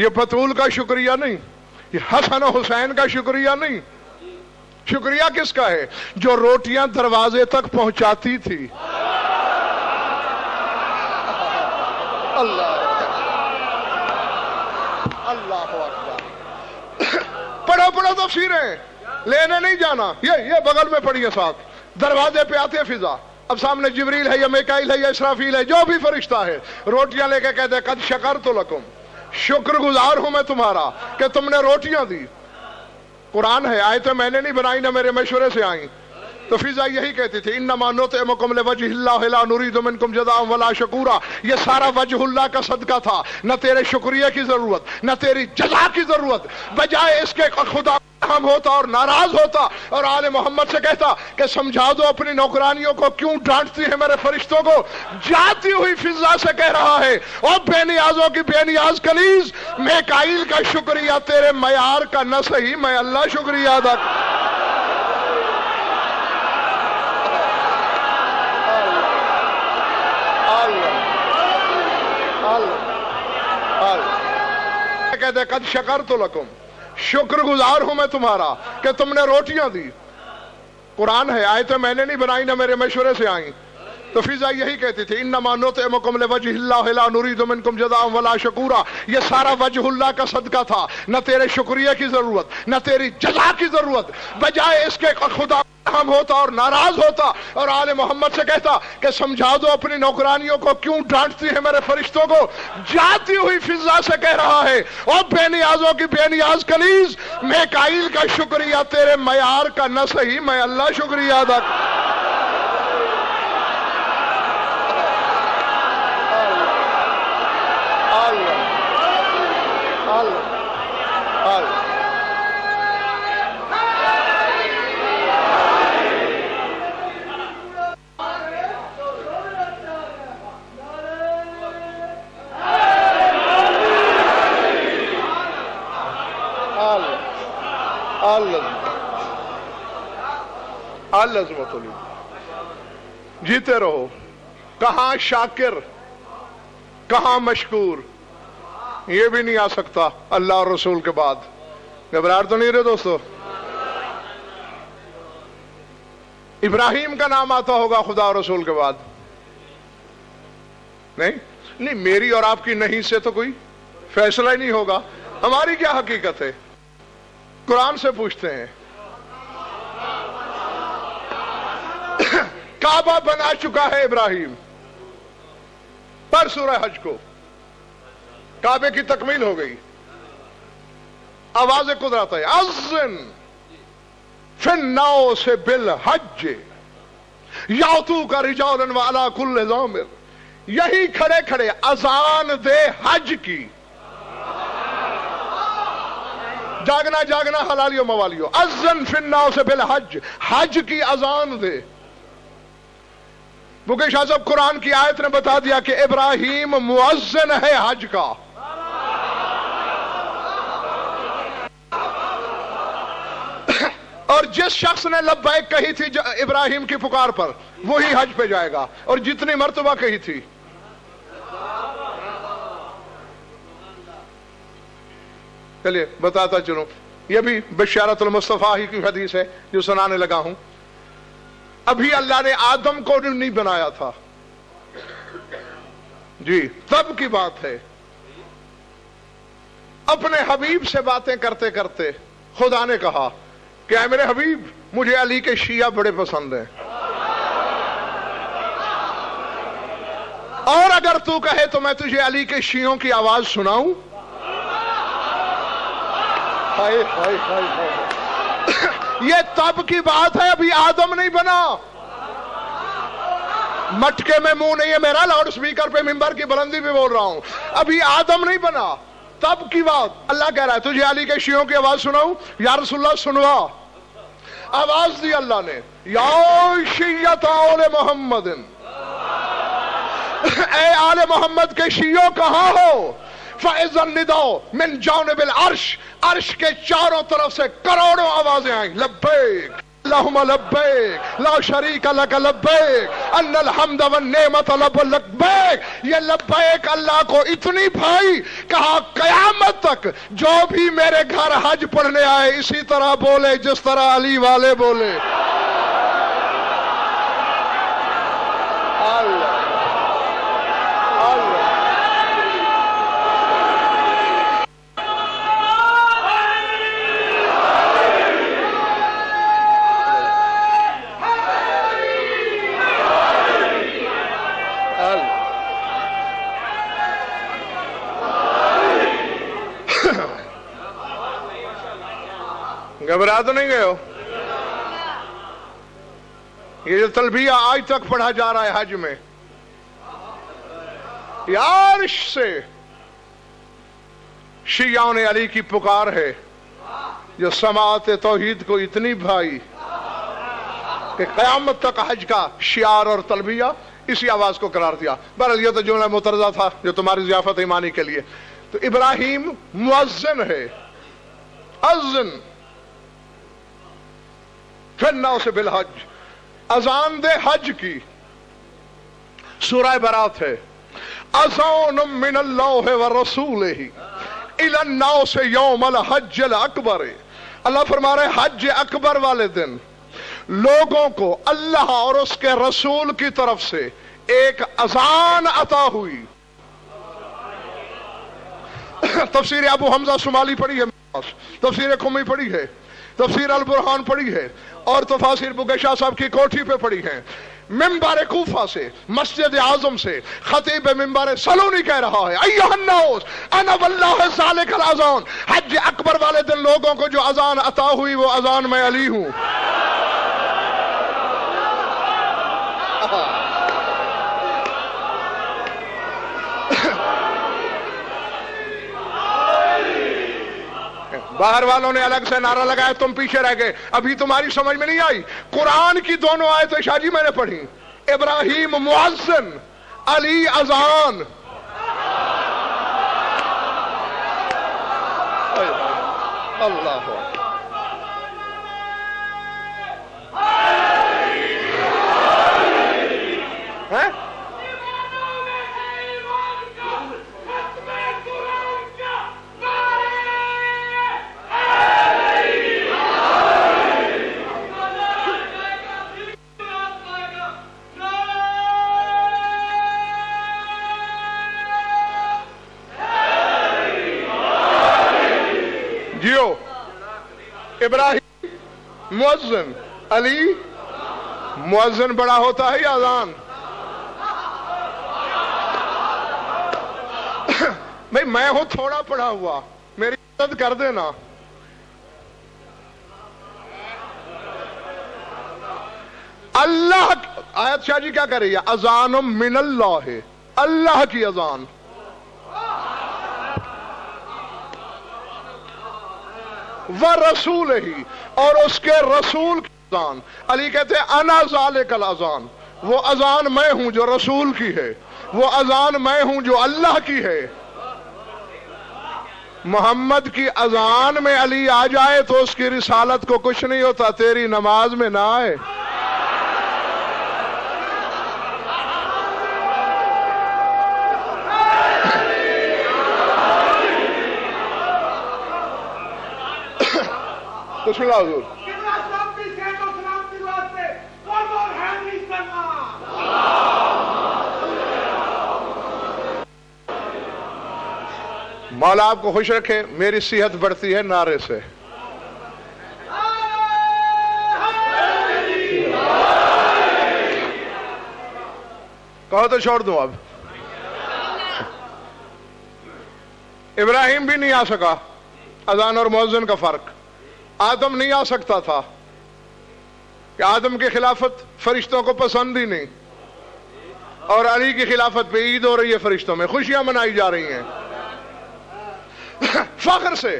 یہ بطول کا شکریہ نہیں، یہ حسن و حسین کا شکریہ نہیں، شکریہ کس کا ہے؟ جو روٹیاں دروازے تک پہنچاتی تھی۔ اللہ اللہ اکبر۔ پڑھو تفسیریں، لینے نہیں جانا، یہ بغل میں پڑھیے ساتھ، دروازے پہ آتے فضا، اب سامنے جبریل ہے یا میکائیل ہے یا اسرافیل ہے، جو بھی فرشتہ ہے، روٹیاں لے کے کہتے قد شکرت لکم، شکر گزار ہوں میں تمہارا کہ تم نے روٹیاں دی۔ قرآن ہے، آیتیں میں نے نہیں بنائی، نہ میرے مشورے سے آئیں، تو فضا یہی کہتی تھی انما نطعمکم لوجہ اللہ لا نرید منکم جزاء ولا شکورا۔ یہ سارا وجہ اللہ کا صدقہ تھا، نہ تیرے شکریہ کی ضرورت نہ تیری جزا کی ضرورت، بجائے اس کے خدا ہم ہوتا اور ناراض ہوتا اور آل محمد سے کہتا کہ سمجھا دو اپنی نوکرانیوں کو کیوں ڈانٹتی ہے میرے فرشتوں کو۔ جاتی ہوئی فضا سے کہہ رہا ہے اور بے نیازوں کی بے نیاز کنیز، میکائیل کا شکریہ تیرے معیار کا نہ صحیح، میں اللہ شکریہ ادا کہتے قد شکرت لکم، شکر گزار ہوں میں تمہارا کہ تم نے روٹیاں دی۔ قرآن ہے، آیتیں میں نے نہیں بنائی، نہ میرے مشورے سے آئیں، تو فضا یہی کہتی تھی انما نطعمکم لوجہ اللہ لا نرید منکم جزاء ولا شکورا۔ یہ سارا وجہ اللہ کا صدقہ تھا، نہ تیرے شکریہ کی ضرورت نہ تیری جزا کی ضرورت، بجائے اس کے خدا ہم ہوتا اور ناراض ہوتا اور آل محمد سے کہتا کہ سمجھا دو اپنی نوکرانیوں کو کیوں ڈانٹتی ہے میرے فرشتوں کو۔ جاتی ہوئی فضا سے کہہ رہا ہے اور بے نیازوں کی بے نیاز کنیز، میکائیل کا شکریہ تیرے معیار کا نہ صحیح، میں اللہ شکریہ ادا العظمت علی۔ جیتے رہو، کہاں شاکر کہاں مشکور، یہ بھی نہیں آ سکتا اللہ اور رسول کے بعد۔ گھبراہٹ تو نہیں رہے دوستو؟ ابراہیم کا نام آتا ہوگا خدا اور رسول کے بعد؟ نہیں، میری اور آپ کی نہیں سے تو کوئی فیصلہ ہی نہیں ہوگا۔ ہماری کیا حقیقت ہے؟ قرآن سے پوچھتے ہیں۔ کعبہ بنا چکا ہے ابراہیم، پر سورہ حج کو کعبے کی تکمیل ہو گئی، آواز قدرت ہے اذن فی الناس بالحج یاتوک رجالا وعلی کل ضامر۔ یہی کھڑے کھڑے اذان دے حج کی، جاگنا جاگنا حلالیو موالیو، اذن فی الناس بالحج، حج کی اذان دے۔ مکیش شاہ صاحب قرآن کی آیت نے بتا دیا کہ ابراہیم مؤذن ہے حج کا۔ اور جس شخص نے لبیک کہی تھی ابراہیم کی پکار پر، وہی حج پہ جائے گا، اور جتنی مرتبہ کہی تھی۔ چلیے بتاتا چلوں، یہ بھی بشارت المصطفیٰ ہی کی حدیث ہے جو سنانے لگا ہوں۔ ابھی اللہ نے آدم کو نہیں بنایا تھا جی، تب کی بات ہے۔ اپنے حبیب سے باتیں کرتے کرتے خدا نے کہا کہ اے میرے حبیب، مجھے علی کے شیعہ بڑے پسند ہیں، اور اگر تو کہے تو میں تجھے علی کے شیعوں کی آواز سناؤں۔ ہائے ہائے ہائے ہائے، یہ تب کی بات ہے، ابھی آدم نہیں بنا۔ مٹکے میں منہ نہیں ہے میرا، لاؤڈ سپیکر پہ ممبر کی بلندی پہ بول رہا ہوں، ابھی آدم نہیں بنا، تب کی بات۔ اللہ کہہ رہا ہے تجھے علی کے شیعوں کی آواز سناؤں؟ یا رسول اللہ سنوا۔ آواز دی اللہ نے، یا شیعت آل محمد، اے آل محمد کے شیعوں کہاں ہو؟ فَإِذَا النِّدَاءُ مِن جَانِبِ الْعَرْشِ، عرش کے چاروں طرف سے کروڑوں آوازیں آئیں، لبیک اللہم لبیک لا شریک لک لبیک ان الحمد والنعمت لک لبیک۔ یہ لبیک اللہ کو اتنی بھائی، کہا قیامت تک تک جو بھی میرے گھر حج پڑھنے آئے اسی طرح بولے جس طرح علی والے بولے. اللہ اللہ گھبرا تو نہیں گئے ہو؟ یہ جو تلبیہ آج تک پڑھا جا رہا ہے حج میں، یہ عرش سے شیعوں نے علی کی پکار ہے جو سماعت توحید کو اتنی بھائی کہ قیامت تک حج کا شعار اور تلبیہ اسی آواز کو قرار دیا. بہرحال یہ تو جملہ مترجمہ تھا جو تمہاری ضیافت ایمانی کے لیے. تو ابراہیم مؤذن ہے، اذن پھر نو سے بالحج، اذان دے حج کی. سورہ برات ہے، اذان من اللہ ورسولہ الی الناس یوم الحج الاکبر. اللہ فرما رہے حج اکبر والے دن لوگوں کو اللہ اور اس کے رسول کی طرف سے ایک اذان عطا ہوئی. تفسیر ابو حمزہ شمالی پڑھی ہے، تفسیر قمی پڑھی ہے، تفسیر البرہان پڑھی ہے، اور تفاسیر بگے شاہ صاحب کی کوٹھی پہ پڑھی ہیں. منبر کوفہ سے، مسجد اعظم سے خطیب منبر سلونی کہہ رہا ہے ایھا الناس انا واللہ ذالک الاذان. حج اکبر والے دن لوگوں کو جو اذان عطا ہوئی وہ اذان میں علی ہوں. باہر والوں نے الگ سے نعرہ لگایا، تم پیچھے رہ گئے. ابھی تمہاری سمجھ میں نہیں آئی. قرآن کی دونوں آیتیں شاہ جی میں نے پڑھی. ابراہیم مؤذن، علی اذان. اللہ جیو. ابراہیم مؤذن، علی مؤذن بڑا ہوتا ہے یا اذان؟ بھئی میں ہوں تھوڑا پڑھا ہوا، میری مدد کر دینا. اللہ آیت شاہ جی کیا کر رہی ہے؟ اذان من اللہ ہے، اللہ کی اذان. ورسول ہی، اور اس کے رسول کی اذان. علی کہتے ہیں انا ذالک الاذان، وہ اذان میں ہوں جو رسول کی ہے، وہ اذان میں ہوں جو اللہ کی ہے. محمد کی اذان میں علی آ جائے تو اس کی رسالت کو کچھ نہیں ہوتا، تیری نماز میں نہ آئے. بسم اللہ حضور. مولا آپ کو خوش رکھے. میری صحت بڑھتی ہے نعرے سے. کہو تو چھوڑ دوں. اب ابراہیم بھی نہیں آ سکا. اذان اور مؤذن کا فرق. آدم نہیں آ سکتا تھا کہ آدم کی خلافت فرشتوں کو پسند ہی نہیں، اور علی کی خلافت پہ عید ہو رہی ہے، فرشتوں میں خوشیاں منائی جا رہی ہیں فخر سے.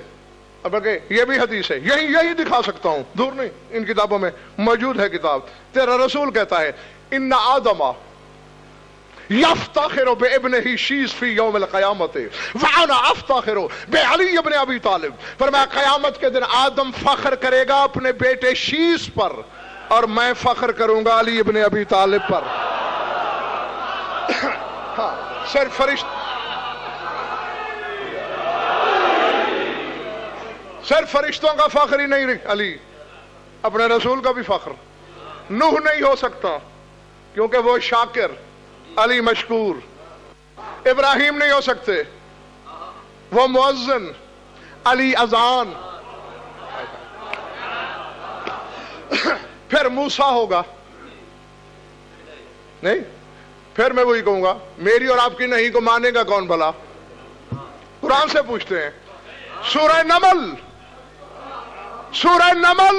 اب یہ بھی حدیث ہے، یہی دکھا سکتا ہوں، دور نہیں، ان کتابوں میں موجود ہے کتاب. تیرا رسول کہتا ہے ان آدم یفتخر بابنہ شیث فی یوم القیامت وانا افتخر بعلی ابن ابی طالب. فرمایا قیامت کے دن آدم فخر کرے گا اپنے بیٹے شیث پر، اور میں فخر کروں گا علی ابن ابی طالب پر. ہاں صرف فرشت صرف فرشتوں کا فخر ہی نہیں علی، اپنے رسول کا بھی فخر۔ نوح نہیں ہو سکتا کیونکہ وہ شاکر، علی مشکور۔ ابراہیم نہیں ہو سکتے، وہ مؤذن، علی اذان۔ پھر موسیٰ ہوگا نہیں؟ پھر میں وہی کہوں گا، میری اور آپ کی نہیں کو مانے گا کون بھلا؟ قرآن سے پوچھتے ہیں۔ سورہ نمل، سورہ نمل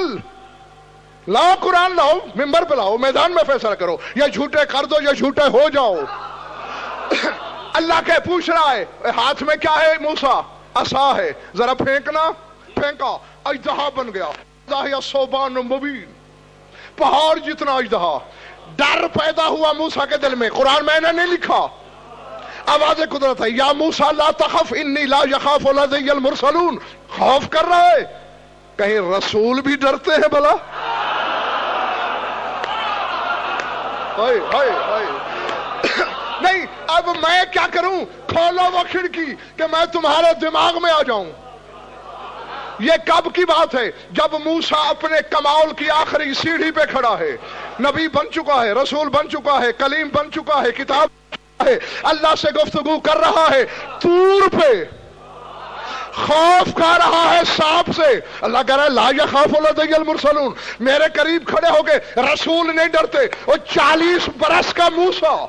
لاؤ، قرآن لاؤ، ممبر پہ لاؤ، میدان میں فیصلہ کرو، یا جھوٹے کر دو یا جھوٹے ہو جاؤ۔ اللہ کے پوچھ رہا ہے، ہاتھ میں کیا ہے موسیٰ؟ عصا ہے، ذرا پھینکنا، پھینکا، اژدہا بن گیا، ذاہیہ صوبان مبین، پہاڑ جتنا اژدہا۔ ڈر پیدا ہوا موسیٰ کے دل میں، قرآن میں نے نہیں لکھا، آواز قدرت ہے، یا موسیٰ لا تخف انی لا یخاف لدی المرسلون۔ خوف کر رہا ہے، کہیں رسول بھی ڈرتے ہیں بھلا؟ نہیں، اب میں کیا کروں؟ کھولو وہ کھڑکی کہ میں تمہارے دماغ میں آ جاؤں۔ یہ کب کی بات ہے؟ جب موسیٰ اپنے کمال کی آخری سیڑھی پہ کھڑا ہے، نبی بن چکا ہے، رسول بن چکا ہے، کلیم بن چکا ہے، کتاب ہے، اللہ سے گفتگو کر رہا ہے، طور پہ خوف کھا رہا ہے سانپ سے۔ اللہ کہہ رہا ہے لا یخاف لدی المرسلون، میرے قریب کھڑے ہو کے رسول نہیں ڈرتے۔ وہ 40 برس کا موسیٰ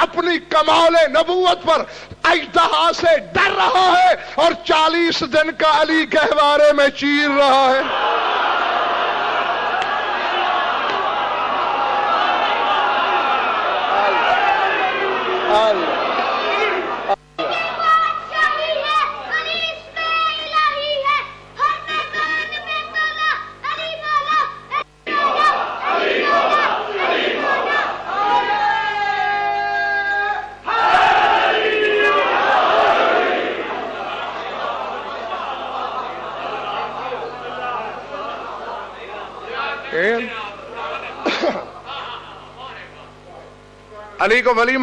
اپنی کمال نبوت پر اژدہا سے ڈر رہا ہے، اور 40 دن کا علی گہوارے میں چیر رہا ہے۔ علی کو ولی